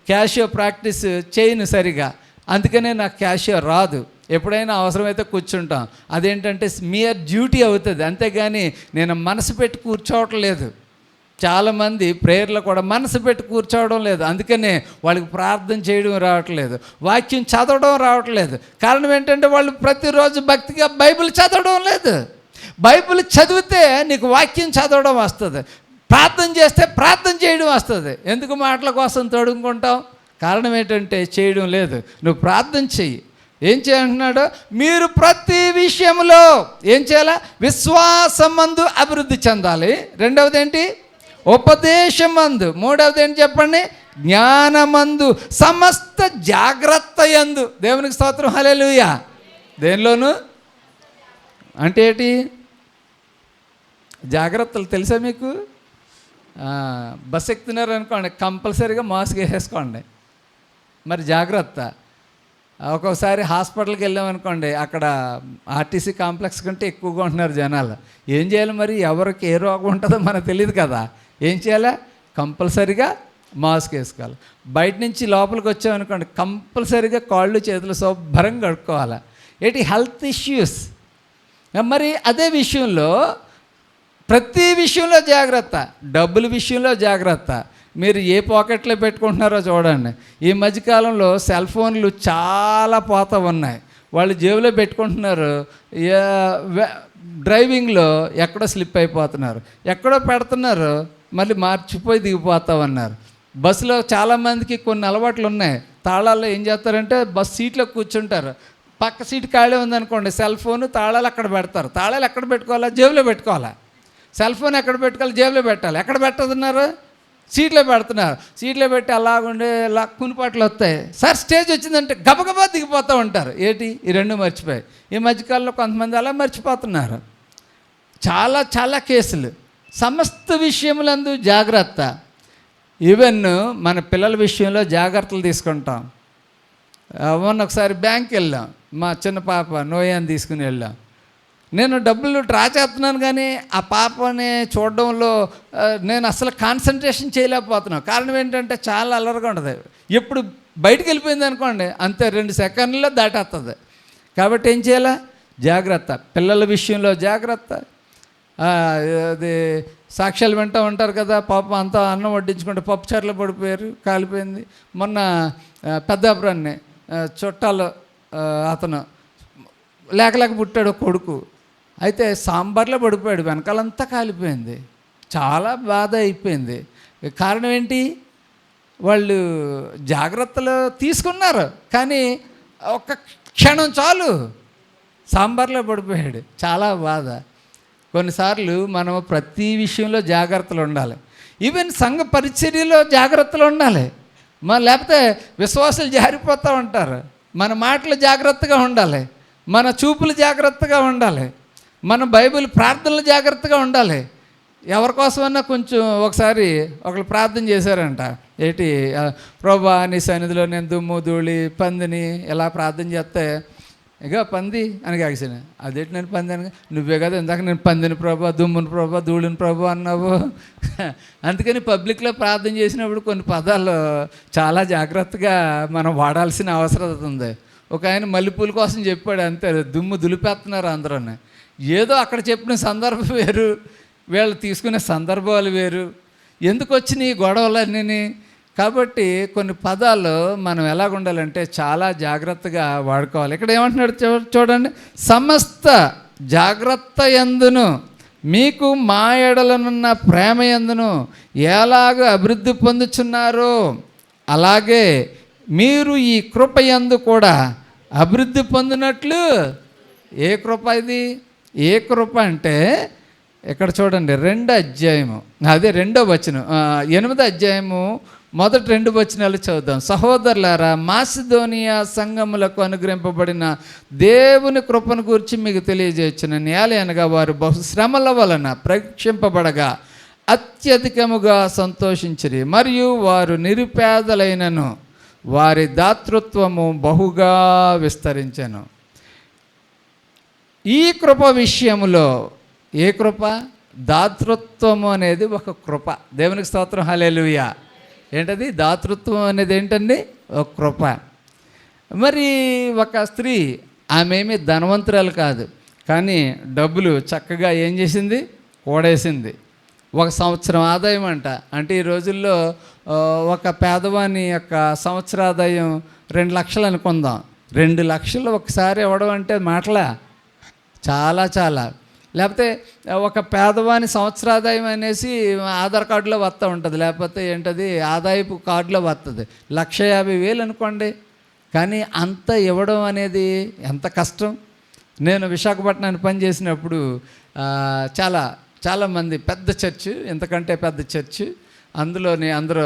క్యాషియో ప్రాక్టీస్ చేయను సరిగా, అందుకనే నాకు క్యాషియో రాదు. ఎప్పుడైనా అవసరమైతే కూర్చుంటాం, అదేంటంటే మియర్ డ్యూటీ అవుతుంది, అంతేగాని నేను మనసు పెట్టి కూర్చోవటం లేదు. చాలామంది ప్రేయర్లో కూడా మనసు పెట్టి కూర్చోవడం లేదు, అందుకనే వాళ్ళకి ప్రార్థన చేయడం రావట్లేదు, వాక్యం చదవడం రావట్లేదు. కారణం ఏంటంటే వాళ్ళు ప్రతిరోజు భక్తిగా బైబిల్ చదవడం లేదు. బైబిల్ చదివితే నీకు వాక్యం చదవడం వస్తుంది, ప్రార్థన చేస్తే ప్రార్థన చేయడం వస్తుంది. ఎందుకు మాటల కోసం తొడుగుకుంటావు? కారణం ఏంటంటే చేయడం లేదు. నువ్వు ప్రార్థన చెయ్యి. ఏం చేయంటున్నాడు? మీరు ప్రతి విషయంలో ఏం చేయాలా? విశ్వాసమందు అభివృద్ధి చెందాలి. రెండవది ఏంటి? ఉపదేశమందు. మూడవది ఏంటి చెప్పండి? జ్ఞానమందు, సమస్త జాగ్రత్త యందు. దేవునికి స్తోత్రం, హల్లెలూయా. దేనిలోను అంటే ఏంటి? జాగ్రత్తలు తెలుసా మీకు? బస్సు ఎక్కుతున్నారు అనుకోండి, కంపల్సరీగా మాస్క్ వేసేసుకోండి. మరి జాగ్రత్త. ఒక్కోసారి హాస్పిటల్కి వెళ్ళామనుకోండి, అక్కడ ఆర్టీసీ కాంప్లెక్స్ కంటే ఎక్కువగా ఉంటున్నారు జనాలు. ఏం చేయాలి మరి? ఎవరికి ఏ రోగం ఉంటుందో మనకు తెలియదు కదా. ఏం చేయాలా? కంపల్సరీగా మాస్క్ వేసుకోవాలి. బయట నుంచి లోపలికి వచ్చామనుకోండి, కంపల్సరీగా కాళ్ళు చేతులు శుభ్రంగా కడుక్కోవాలి. ఏంటి? Health issues. మరి అదే విషయంలో ప్రతి విషయంలో జాగ్రత్త. డబ్బుల విషయంలో జాగ్రత్త. మీరు ఏ పాకెట్లో పెట్టుకుంటున్నారో చూడండి. ఈ మధ్యకాలంలో సెల్ ఫోన్లు చాలా పోతూ ఉన్నాయి. వాళ్ళు జేబులో పెట్టుకుంటున్నారు, డ్రైవింగ్లో ఎక్కడో స్లిప్ అయిపోతున్నారు, ఎక్కడో పెడుతున్నారు, మళ్ళీ మార్చిపోయి దిగిపోతా ఉన్నారు. బస్సులో చాలామందికి కొన్ని అలవాట్లు ఉన్నాయి. తాళాల్లో ఏం చేస్తారంటే బస్ సీట్లో కూర్చుంటారు, పక్క సీట్ ఖాళీ ఉందనుకోండి, సెల్ ఫోను తాళాలు అక్కడ పెడతారు. తాళాలు ఎక్కడ పెట్టుకోవాలా? జేబులో పెట్టుకోవాలా. సెల్ ఫోన్ ఎక్కడ పెట్టుకోవాలి? జేబులో పెట్టాలి. ఎక్కడ పెట్టదున్నారు? సీట్లో పెడుతున్నారు. సీట్లో పెట్టి అలాగుండే కునిపాట్లు వస్తాయి. సార్ స్టేజ్ వచ్చిందంటే గబగబా దిగిపోతూ ఉంటారు. ఏంటి? ఈ రెండు మర్చిపోయి. ఈ మధ్యకాలంలో కొంతమంది అలా మర్చిపోతున్నారు. చాలా చాలా కేసులు. సమస్త విషయములందు జాగ్రత్త. ఈవెన్ మన పిల్లల విషయంలో జాగ్రత్తలు తీసుకుంటాం. మొన్న ఒకసారి బ్యాంక్కి వెళ్ళాం, మా చిన్న పాప నోయాన్ని తీసుకుని వెళ్ళాం. నేను డబ్బులు డ్రా చేస్తున్నాను, కానీ ఆ పాపని చూడడంలో నేను అసలు కాన్సన్ట్రేషన్ చేయలేకపోతున్నాను. కారణం ఏంటంటే చాలా అల్లరిగా ఉంటుంది. ఎప్పుడు బయటికి వెళ్ళిపోయింది అనుకోండి, అంతే 2 సెకండ్లో దాటేస్తుంది. కాబట్టి ఏం చేయాలా? జాగ్రత్త. పిల్లల విషయంలో జాగ్రత్త. అది సాక్ష్యాలు వింటూ ఉంటారు కదా, పాపం అంతా అన్నం వడ్డించుకుంటే పప్పు చారులో పడిపోయారు, కాలిపోయింది. మొన్న పెద్దాపురాన్ని చుట్టాలు అతను లేక పుట్టాడు కొడుకు, అయితే సాంబార్లో పడిపోయాడు, వెనకాలంతా కాలిపోయింది. చాలా బాధ అయిపోయింది. కారణం ఏంటి? వాళ్ళు జాగ్రత్తలు తీసుకున్నారు, కానీ ఒక్క క్షణం చాలు సాంబార్లో పడిపోయాడు. చాలా బాధ. కొన్నిసార్లు మనం ప్రతి విషయంలో జాగ్రత్తలు ఉండాలి. ఈవెన్ సంఘ పరిచర్యలో జాగ్రత్తలు ఉండాలి. లేకపోతే విశ్వాసాలు జారిపోతూ ఉంటారు. మన మాటలు జాగ్రత్తగా ఉండాలి, మన చూపులు జాగ్రత్తగా ఉండాలి, మన బైబిల్ ప్రార్థనలు జాగ్రత్తగా ఉండాలి. ఎవరికోసమన్నా కొంచెం ఒకసారి ఒకళ్ళు ప్రార్థన చేశారంట. ఏంటి? ప్రభా నీ సన్నిధిలో నేను దుమ్ము ధూళి పందిని ఎలా ప్రార్థన చేస్తే, ఇక పంది అని కాల్సిన. అదేంటి నేను పంది అని? నువ్వే కదా ఇందాక నేను పందిని ప్రభా, దుమ్ముని ప్రభా, ధూళిని ప్రభా అన్నావు. అందుకని పబ్లిక్లో ప్రార్థన చేసినప్పుడు కొన్ని పదాలు చాలా జాగ్రత్తగా మనం వాడాల్సిన అవసరం ఉంది. ఒక ఆయన మల్లెపూల కోసం చెప్పాడు, అంతే. దుమ్ము దులిపేస్తున్నారు అందరూ. ఏదో అక్కడ చెప్పిన సందర్భం వేరు, వీళ్ళు తీసుకునే సందర్భాలు వేరు. ఎందుకు వచ్చినాయి గొడవలన్నీ? కాబట్టి కొన్ని పదాలు మనం ఎలాగ ఉండాలంటే చాలా జాగ్రత్తగా వాడుకోవాలి. ఇక్కడ ఏమంటున్నాడు చూడండి, సమస్త జాగ్రత్త యందును మీకు మా ఎడలనున్న ప్రేమ యందును ఎలాగ అభివృద్ధి పొందుచున్నారో అలాగే మీరు ఈ కృప యందు కూడా అభివృద్ధి పొందినట్లు. ఏ కృప ఇది? ఏ కృప అంటే ఇక్కడ చూడండి 2వ అధ్యాయము, అదే 2వ వచనం, 8వ అధ్యాయము మొదటి 2 వచనాలు చదువుదాం. సహోదరులారా, మాసిదోనియా సంఘములకు అనుగ్రహింపబడిన దేవుని కృపను గురించి మీకు తెలియజేయుచున్నాను. అనగా వారు బహుశ్రమల వలన పరీక్షింపబడగా అత్యధికముగా సంతోషించిరి, మరియు వారు నిరుపేదలైనను వారి దాతృత్వము బహుగా విస్తరించెను. ఈ కృప విషయంలో, ఏ కృప? దాతృత్వము అనేది ఒక కృప. దేవునికి స్తోత్రం, హల్లెలూయా. ఏంటది? దాతృత్వం అనేది ఏంటండి? ఒక కృప. మరి ఒక స్త్రీ, ఆమె ఏమీ ధనవంతురాలు కాదు, కానీ డబ్బులు చక్కగా ఏం చేసింది? కూడేసింది. 1 సంవత్సరం ఆదాయం అంట. అంటే ఈ రోజుల్లో ఒక పేదవాని యొక్క సంవత్సర ఆదాయం 2 లక్షలు అనుకుందాం. 2 లక్షలు ఒకసారి ఇవ్వడం అంటే మాటలా? చాలా. లేకపోతే ఒక పేదవాని సంవత్సరాదాయం అనేసి ఆధార్ కార్డులో వస్తూ ఉంటుంది, లేకపోతే ఏంటది ఆదాయపు కార్డులో వస్తుంది. 1,50,000 అనుకోండి. కానీ అంత ఇవ్వడం అనేది ఎంత కష్టం. నేను విశాఖపట్నాన్ని పనిచేసినప్పుడు చాలామంది పెద్ద చర్చ్, ఎంతకంటే పెద్ద చర్చ్, అందరూ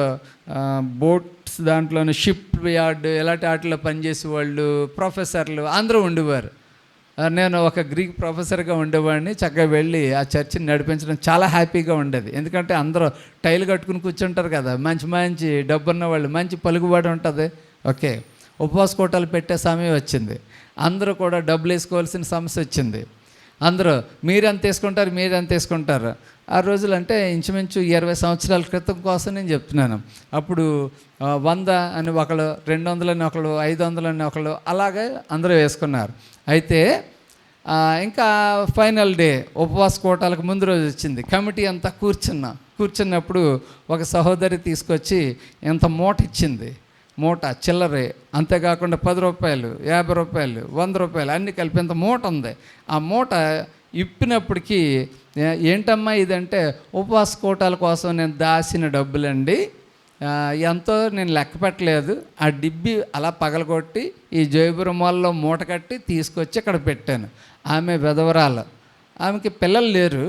బోట్స్ దాంట్లోనే షిప్ యార్డ్ ఇలాంటి వాటిలో పనిచేసే వాళ్ళు, ప్రొఫెసర్లు అందరూ ఉండేవారు. నేను ఒక గ్రీక్ ప్రొఫెసర్గా ఉండేవాడిని. చక్కగా వెళ్ళి ఆ చర్చిని నడిపించడం చాలా హ్యాపీగా ఉండేది. ఎందుకంటే అందరూ టైలు కట్టుకుని కూర్చుంటారు కదా, మంచి డబ్బున్న వాళ్ళు, మంచి పలుకుబడి ఉంటుంది. ఓకే, ఉపవాస కోటాలు పెట్టే సమయం వచ్చింది. అందరూ కూడా డబ్బులు వేసుకోవాల్సిన సమస్య వచ్చింది. అందరూ మీరెంత వేసుకుంటారు. ఆ రోజులు అంటే ఇంచుమించు 20 సంవత్సరాల క్రితం కోసం నేను చెప్తున్నాను. అప్పుడు 100 అని ఒకళ్ళు, 200 అని ఒకళ్ళు, 500 అని ఒకళ్ళు, అలాగే అందరూ వేసుకున్నారు. అయితే ఇంకా ఫైనల్ డే ఉపవాస కోటాలకు ముందు రోజు వచ్చింది. కమిటీ అంతా కూర్చున్నప్పుడు ఒక సహోదరి తీసుకొచ్చి ఎంత మూట ఇచ్చింది. మూట చిల్లరే, అంతేకాకుండా 10 రూపాయలు, 50 రూపాయలు, 100 రూపాయలు అన్నీ కలిపి ఇంత మూట ఉంది. ఆ మూట ఇప్పినప్పటికీ, ఏంటమ్మా ఇదంటే, ఉపవాస కోటాల కోసం నేను దాచిన డబ్బులండి, ఎంతో నేను లెక్క పెట్టలేదు. ఆ డిబ్బి అలా పగలగొట్టి ఈ జైబురం మాల్లో మూట కట్టి తీసుకొచ్చి ఇక్కడ పెట్టాను. ఆమె విధవరాలు, ఆమెకి పిల్లలు లేరు,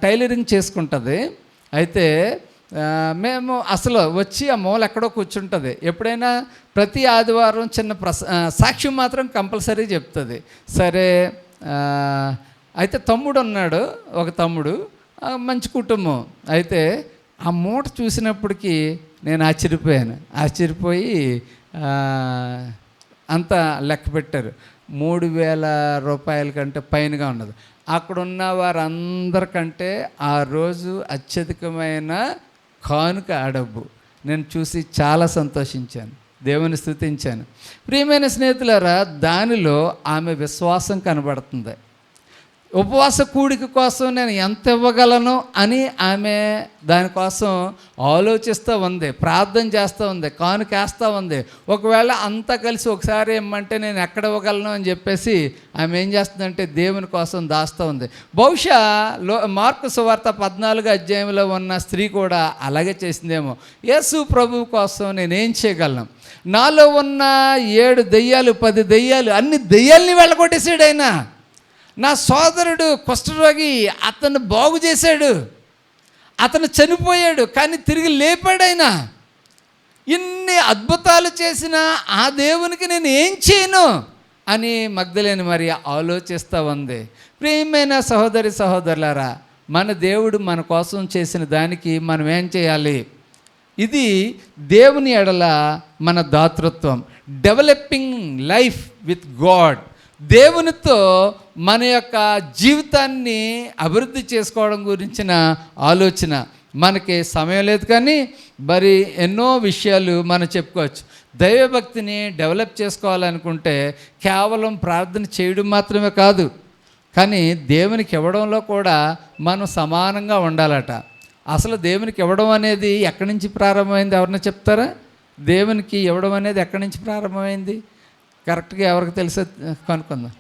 టైలరింగ్ చేసుకుంటుంది. అయితే మేము అసలు వచ్చి ఆ మూల ఎక్కడో కూర్చుంటుంది. ఎప్పుడైనా ప్రతి ఆదివారం చిన్న సాక్ష్యం మాత్రం కంపల్సరీ చెప్తుంది. సరే, అయితే తమ్ముడు ఉన్నాడు, ఒక తమ్ముడు, మంచి కుటుంబం. అయితే ఆ మూట చూసినప్పటికీ నేను ఆశ్చర్యపోయి అంతా లెక్క పెట్టారు. 3,000 రూపాయల కంటే పైనగా ఉన్నది. అక్కడున్న వారందరికంటే ఆ రోజు అత్యధికమైన కానుక ఆ డబ్బు. నేను చూసి చాలా సంతోషించాను, దేవుని స్తుతించాను. ప్రియమైన స్నేహితులారా, దానిలో ఆమె విశ్వాసం కనబడుతుంది. ఉపవాస కూడిక కోసం నేను ఎంత ఇవ్వగలను అని ఆమె దానికోసం ఆలోచిస్తూ ఉంది, ప్రార్థన చేస్తూ ఉంది, కానుకేస్తూ ఉంది. ఒకవేళ అంతా కలిసి ఒకసారి ఇమ్మంటే నేను ఎక్కడ ఇవ్వగలను అని చెప్పేసి ఆమె ఏం చేస్తుందంటే దేవుని కోసం దాస్తూ ఉంది. బహుశా మార్కు సువార్త 14వ అధ్యాయంలో ఉన్న స్త్రీ కూడా అలాగే చేసిందేమో. యేసు ప్రభువు కోసం నేనేం చేయగలను? నాలో ఉన్న 7 దెయ్యాలు, 10 దెయ్యాలు, అన్ని దెయ్యాల్ని వెళ్ళగొట్టేసాడు ఆయన. నా సోదరుడు కుష్ఠరోగి, అతను బాగు చేశాడు. అతను చనిపోయాడు, కానీ తిరిగి లేపాడు ఆయన. ఇన్ని అద్భుతాలు చేసిన ఆ దేవునికి నేను ఏం చేయను అని మగ్దలేని మరి ఆలోచిస్తూ ఉంది. ప్రియమైన సహోదరులారా, మన దేవుడు మన కోసం చేసిన దానికి మనం ఏం చేయాలి? ఇది దేవుని ఎడల మన దాతృత్వం. Developing life with God. దేవునితో మన యొక్క జీవితాన్ని అభివృద్ధి చేసుకోవడం గురించిన ఆలోచన. మనకి సమయం లేదు, కానీ మరి ఎన్నో విషయాలు మనం చెప్పుకోవచ్చు. దైవభక్తిని డెవలప్ చేసుకోవాలనుకుంటే కేవలం ప్రార్థన చేయడం మాత్రమే కాదు, కానీ దేవునికి ఇవ్వడంలో కూడా మనం సమానంగా ఉండాలట. అసలు దేవునికి ఇవ్వడం అనేది ఎక్కడి నుంచి ప్రారంభమైంది? ఎవరైనా చెప్తారా? దేవునికి ఇవ్వడం అనేది ఎక్కడి నుంచి ప్రారంభమైంది? కరెక్ట్గా ఎవరికి తెలుసో కనుక్కుందాం.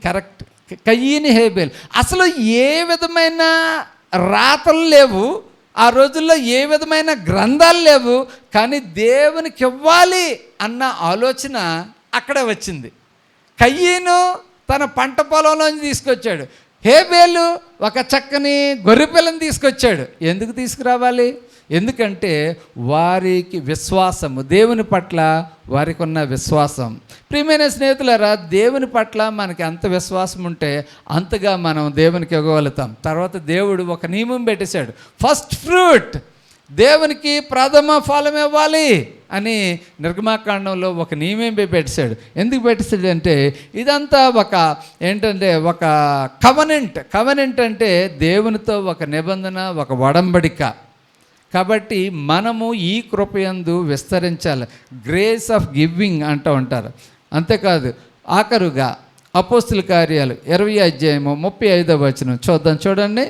కరెక్ట్, కయీని హేబేల్. అసలు ఏ విధమైన రాతలు లేవు ఆ రోజుల్లో, ఏ విధమైన గ్రంథాలు లేవు, కానీ దేవునికి ఇవ్వాలి అన్న ఆలోచన అక్కడే వచ్చింది. కయీను తన పంట పొలంలోంచి తీసుకొచ్చాడు. హేబేలు ఒక చక్కని గొర్రెపిల్లని తీసుకొచ్చాడు. ఎందుకు తీసుకురావాలి? ఎందుకంటే వారికి విశ్వాసము, దేవుని పట్ల వారికి ఉన్న విశ్వాసం. ప్రియమైన స్నేహితులారా, దేవుని పట్ల మనకి ఎంత విశ్వాసం ఉంటే అంతగా మనం దేవునికి ఇవ్వగలుగుతాం. తర్వాత దేవుడు ఒక నియమం పెట్టేశాడు. ఫస్ట్ ఫ్రూట్, దేవునికి ప్రథమ ఫలం ఇవ్వాలి అని నిర్గమాకాండంలో ఒక నియమం పెట్టేశాడు. ఎందుకు పెట్టేశాడు అంటే ఇదంతా ఒక కవనెంట్ అంటే దేవునితో ఒక నిబంధన, ఒక ఒడంబడిక. కాబట్టి మనము ఈ కృపయందు విస్తరించాలి. గ్రేస్ ఆఫ్ గివింగ్ అంటూ ఉంటారు. అంతేకాదు ఆఖరుగా అపోస్తుల కార్యాలు 20వ అధ్యాయము 35వ వచనం చూడండి.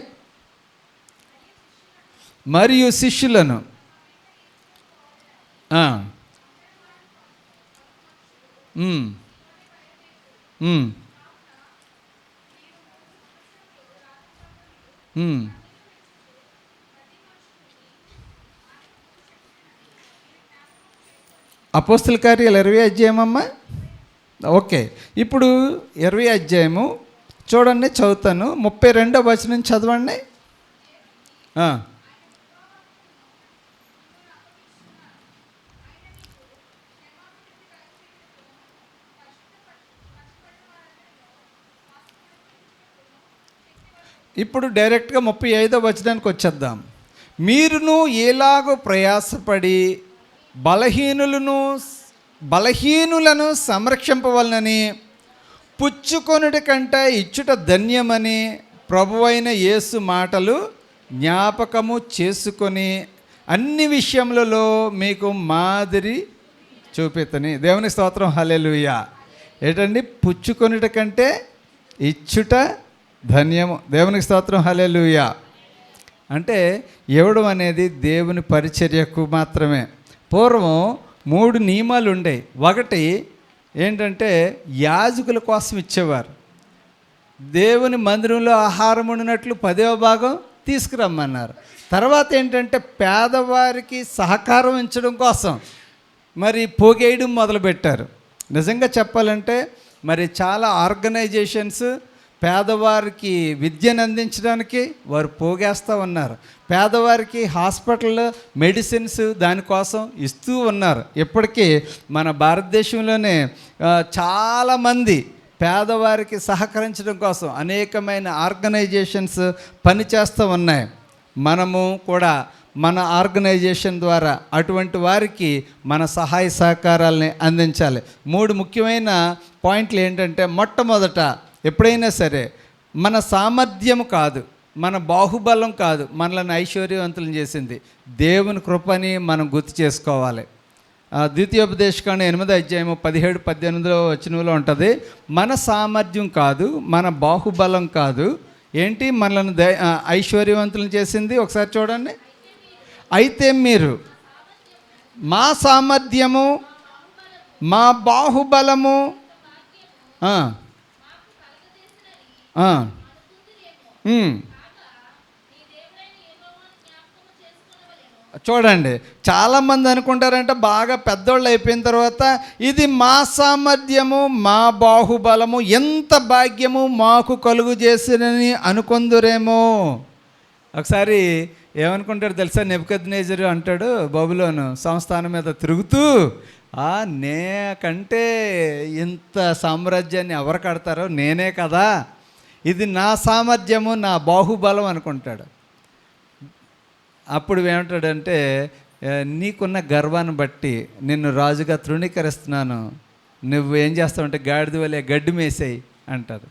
మరియు శిష్యులను అపోస్తుల కార్యాలు 20వ అధ్యాయం అమ్మా. ఓకే, ఇప్పుడు 20వ అధ్యాయము చూడండి, చదువుతాను. 32వ వచనం చదవండి. ఇప్పుడు డైరెక్ట్గా 35వ వచనానికి వచ్చేద్దాం. మీరును ఎలాగో ప్రయాసపడి బలహీనులను సంరక్షింపవలనని పుచ్చుకొనుడి కంటే ఇచ్చుట ధన్యమని ప్రభువైన యేసు మాటలు జ్ఞాపకము చేసుకొని అన్ని విషయములలో మీకు మాదిరి చూపితని. దేవుని స్తోత్రం, హల్లెలూయా. ఏంటండి? పుచ్చుకొనుట కంటే ఇచ్చుట ధన్యము. దేవునికి స్తోత్రం, హల్లెలూయా. అంటే ఇవ్వడం అనేది దేవుని పరిచర్యకు మాత్రమే. పూర్వం 3 నియమాలు ఉండేవి. ఒకటి ఏంటంటే యాజకుల కోసం ఇచ్చేవారు. దేవుని మందిరంలో ఆహారం వండినట్లు 10వ భాగం తీసుకురమ్మన్నారు. తర్వాత ఏంటంటే పేదవారికి సహకారం ఇచ్చడం కోసం మరి పోగేయడం మొదలుపెట్టారు. నిజంగా చెప్పాలంటే మరి చాలా ఆర్గనైజేషన్స్ పేదవారికి విద్యను అందించడానికి వారు పోగేస్తూ ఉన్నారు. పేదవారికి హాస్పిటల్ మెడిసిన్స్ దానికోసం ఇస్తూ ఉన్నారు. ఇప్పటికీ మన భారతదేశంలోనే చాలామంది పేదవారికి సహకరించడం కోసం అనేకమైన ఆర్గనైజేషన్స్ పనిచేస్తూ ఉన్నాయి. మనము కూడా మన ఆర్గనైజేషన్ ద్వారా అటువంటి వారికి మన సహాయ సహకారాలని అందించాలి. 3 ముఖ్యమైన పాయింట్లు ఏంటంటే, మొట్టమొదట ఎప్పుడైనా సరే మన సామర్థ్యం కాదు, మన బాహుబలం కాదు మనల్ని ఐశ్వర్యవంతులను చేసింది దేవుని కృపని మనం గుర్తు చేసుకోవాలి. ద్వితీయోపదేశకాండం 8వ అధ్యాయము 17-18 వచనంలో ఉంటుంది. మన సామర్థ్యం కాదు, మన బాహుబలం కాదు, ఏంటి మనల్ని ఐశ్వర్యవంతులను చేసింది. ఒకసారి చూడండి. అయితే మీరు మా సామర్థ్యము, మా బాహుబలము చూడండి, చాలామంది అనుకుంటారంటే బాగా పెద్దోళ్ళు అయిపోయిన తర్వాత ఇది మా సామర్థ్యము, మా బాహుబలము, ఎంత భాగ్యము మాకు కలుగు చేసినని అనుకుందురేమో. ఒకసారి ఏమనుకుంటాడు తెలుసా? నెబుకద్నెజరు అంటాడు బబులోను సంస్థానం మీద తిరుగుతూ, నేకంటే ఇంత సామ్రాజ్యాన్ని ఎవరు కడతారో నేనే కదా, ఇది నా సామర్థ్యము, నా బాహుబలం అనుకుంటాడు. అప్పుడు ఏమంటాడంటే, నీకున్న గర్వాన్ని బట్టి నిన్ను రాజుగా తృణీకరిస్తున్నాను, నువ్వు ఏం చేస్తావంటే గాడిద వలె గడ్డి మేసేయి అంటారు.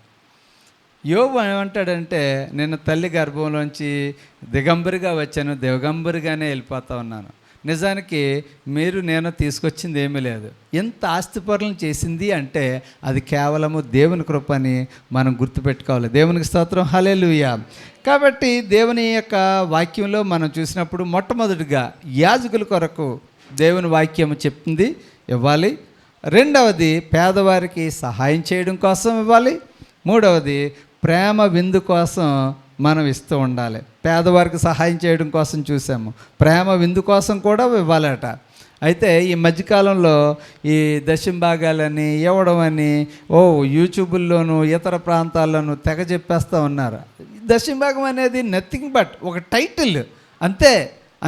యోబు ఏమంటాడంటే, నేను తల్లి గర్భంలోంచి దిగంబరిగా వచ్చాను, దిగంబరిగానే వెళ్ళిపోతా ఉన్నాను. నిజానికి నేను తీసుకొచ్చింది ఏమీ లేదు. ఎంత ఆస్తిపరులను చేసింది అంటే అది కేవలము దేవుని కృపని మనం గుర్తుపెట్టుకోవాలి. దేవునికి స్తోత్రం, హల్లెలూయా. కాబట్టి దేవుని యొక్క వాక్యంలో మనం చూసినప్పుడు మొట్టమొదటిగా యాజకుల కొరకు దేవుని వాక్యం చెప్తుంది ఇవ్వాలి. రెండవది పేదవారికి సహాయం చేయడం కోసం ఇవ్వాలి. మూడవది ప్రేమ విందు కోసం మనం ఇస్తూ ఉండాలి. పేదవారికి సహాయం చేయడం కోసం చూసాము, ప్రేమ విందు కోసం కూడా ఇవ్వాలట. అయితే ఈ మధ్యకాలంలో ఈ దశంభాగాలని ఇవ్వడం అని యూట్యూబుల్లోనూ ఇతర ప్రాంతాల్లోనూ తెగ చెప్పేస్తూ ఉన్నారు. దశంభాగం అనేది నథింగ్ బట్ ఒక టైటిల్ అంతే.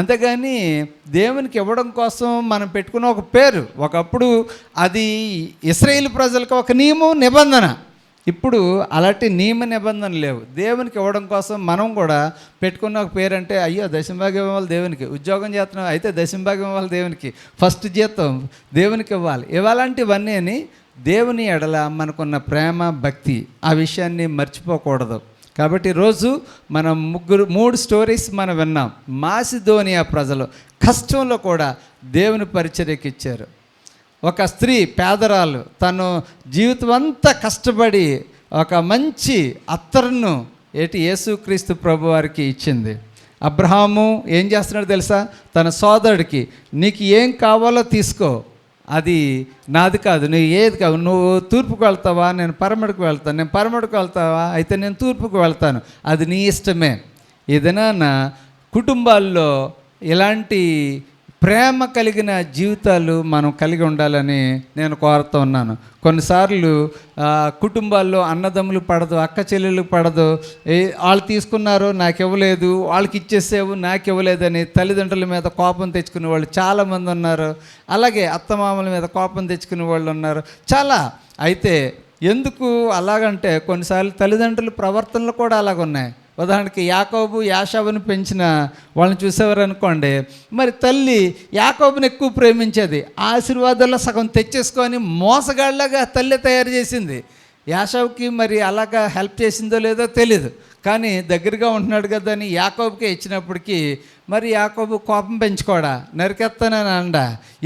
అంతేగాని దేవునికి ఇవ్వడం కోసం మనం పెట్టుకున్న ఒక పేరు. ఒకప్పుడు అది ఇశ్రాయేలు ప్రజలకు ఒక నియమం, నిబంధన. ఇప్పుడు అలాంటి నియమ నిబంధనలు లేవు. దేవునికి ఇవ్వడం కోసం మనం కూడా పెట్టుకున్న ఒక పేరు అంటే, అయ్యో దశంభాగం ఇవ్వాలి దేవునికి, ఉద్యోగం చేస్తున్నాం అయితే దశంభాగం ఇవ్వాలి దేవునికి, ఫస్ట్ జీతం దేవునికి ఇవ్వాలి, ఇవ్వాలంటివన్నీ అని దేవుని ఎడల మనకున్న ప్రేమ, భక్తి, ఆ విషయాన్ని మర్చిపోకూడదు. కాబట్టి ఈరోజు మనం 3 స్టోరీస్ మనం విన్నాం. మాసిదోనియా ప్రజలు కష్టంలో కూడా దేవుని పరిచర్యకి ఇచ్చారు. ఒక స్త్రీ పేదరాలు తను జీవితం అంతా కష్టపడి ఒక మంచి అత్తరును యేసుక్రీస్తు ప్రభు వారికి ఇచ్చింది. అబ్రహాము ఏం చేస్తున్నాడు తెలుసా? తన సోదరుడికి, నీకు ఏం కావాలో తీసుకో, అది నాది కాదు, నువ్వు ఏది కాదు, నువ్వు తూర్పుకు వెళ్తావా, నేను పరమడుకు వెళ్తాను, నేను పరమడుకు వెళ్తావా, అయితే నేను తూర్పుకు వెళ్తాను, అది నీ ఇష్టమే. ఏదైనా కుటుంబాల్లో ఇలాంటి ప్రేమ కలిగిన జీవితాలు మనం కలిగి ఉండాలని నేను కోరుతూ ఉన్నాను. కొన్నిసార్లు కుటుంబాల్లో అన్నదమ్ములు పడదు, అక్క చెల్లెళ్ళు పడదు, వాళ్ళు తీసుకున్నారు నాకు ఇవ్వలేదు, వాళ్ళకి ఇచ్చేసేవు నాకు ఇవ్వలేదని తల్లిదండ్రుల మీద కోపం తెచ్చుకునే వాళ్ళు చాలామంది ఉన్నారు. అలాగే అత్తమామల మీద కోపం తెచ్చుకునే వాళ్ళు ఉన్నారు చాలా. అయితే ఎందుకు అలాగంటే కొన్నిసార్లు తల్లిదండ్రుల ప్రవర్తనలు కూడా అలాగున్నాయి. ఉదాహరణకి యాకోబు యాషావుని పెంచిన వాళ్ళని చూసేవారు అనుకోండి, మరి తల్లి యాకోబుని ఎక్కువ ప్రేమించేది, ఆశీర్వాదాల్లో సగం తెచ్చేసుకొని మోసగాళ్ళగా తల్లి తయారు చేసింది. యాషావుకి మరి అలాగా హెల్ప్ చేసిందో లేదో తెలీదు, కానీ దగ్గరగా ఉంటున్నాడు కదా అని యాకోబుకే ఇచ్చినప్పటికీ మరి యాకోబు కోపం పెంచుకోడా, నరికెత్తానని అండ.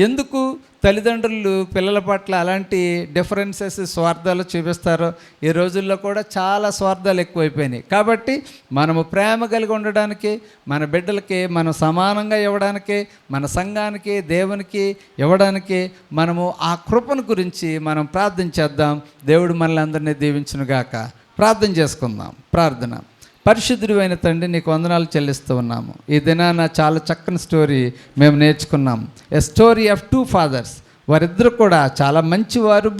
ఎందుకు తల్లిదండ్రులు పిల్లల పట్ల అలాంటి డిఫరెన్సెస్, స్వార్థాలు చూపిస్తారో ఈ రోజుల్లో కూడా చాలా స్వార్థాలు ఎక్కువైపోయినాయి. కాబట్టి మనము ప్రేమ కలిగి ఉండడానికి, మన బిడ్డలకి మనం సమానంగా ఇవ్వడానికి, మన సంఘానికి, దేవునికి ఇవ్వడానికి మనము ఆ కృపను గురించి మనం ప్రార్థన చేద్దాం. దేవుడు మనల్ని అందరినీ దీవించునుగాక. ప్రార్థన చేసుకుందాం. ప్రార్థన. పరిశుద్ధుడైన తండ్రి, నీకు వందనాలు చెల్లిస్తూ ఉన్నాము. ఈ దినాన చాలా చక్కని స్టోరీ మేము నేర్చుకున్నాం. A story of 2 fathers. వారిద్దరు కూడా చాలా మంచివారు.